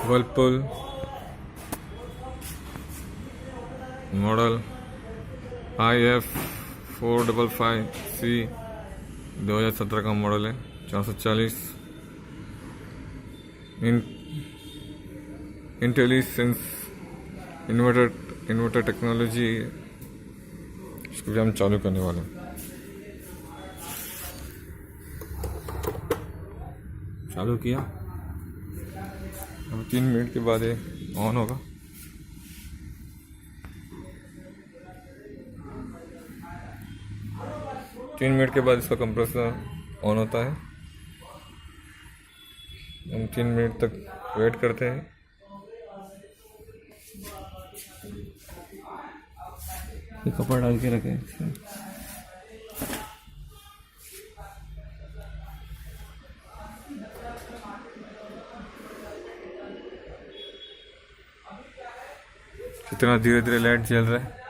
Whirlpool model IF455C 2017 का model है। 440 इंटेलिसेंस inverter technology. इसको भी हम चालू करने वाले हैं। चालू किया, अब 3 मिनट के बाद ये ऑन होगा। तीन मिनट के बाद इसका कंप्रेसर ऑन होता है। हम 3 मिनट तक वेट करते हैं। ये कपड़ा डाल के रखें। कितना धीरे धीरे लाइट जल रहा है।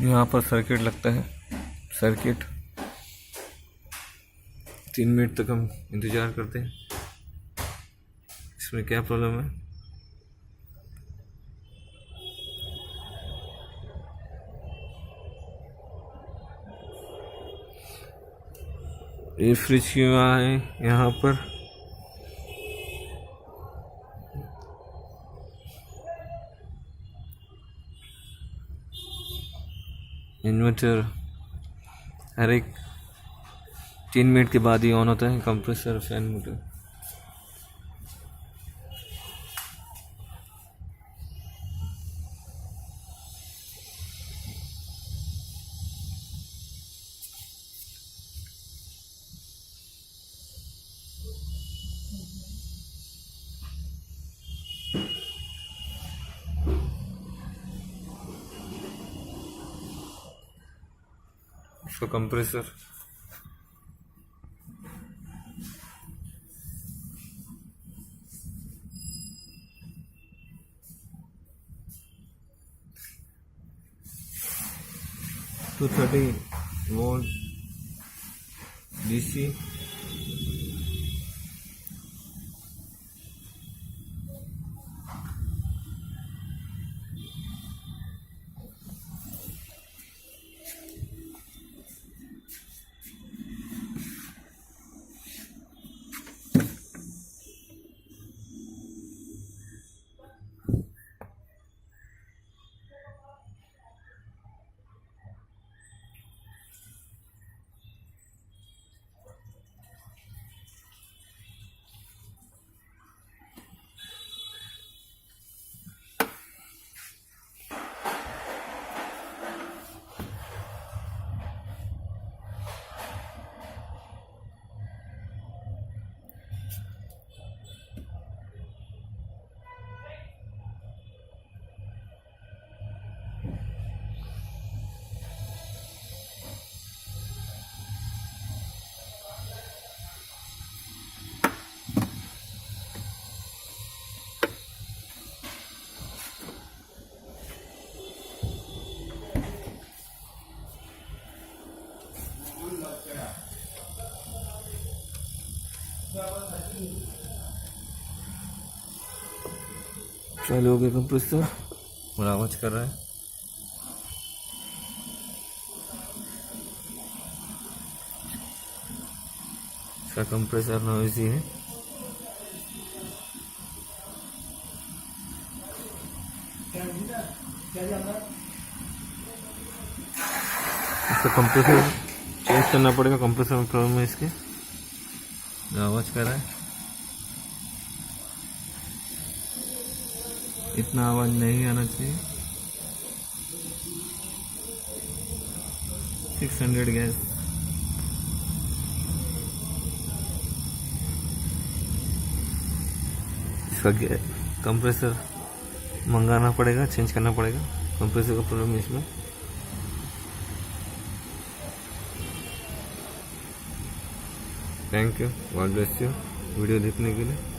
यहाँ पर सर्किट लगता है। सर्किट 3 मिनट तक हम इंतज़ार करते हैं। इसमें क्या प्रॉब्लम है? ये फ्रिज क्यों आए यहाँ पर? इन्वर्टर हर एक 3 मिनट के बाद ही ऑन होता है। कंप्रेसर फैन मोटर उसका कंप्रेसर टू 30 वोल्ट DC। चालू हो गया कंप्रेसर और आवाज कर रहा है। इसका कंप्रेसर नॉइजी है। इसका कंप्रेसर चेंज करना पड़ेगा। कंप्रेसर में प्रॉब्लम है इसके, आवाज कर रहा है। इतना आवाज नहीं आना चाहिए। 600 गैस। इसका कंप्रेसर मंगाना पड़ेगा, चेंज करना पड़ेगा। कंप्रेसर का प्रॉब्लम है इसमें। Thank you, God bless you video देखने के लिए।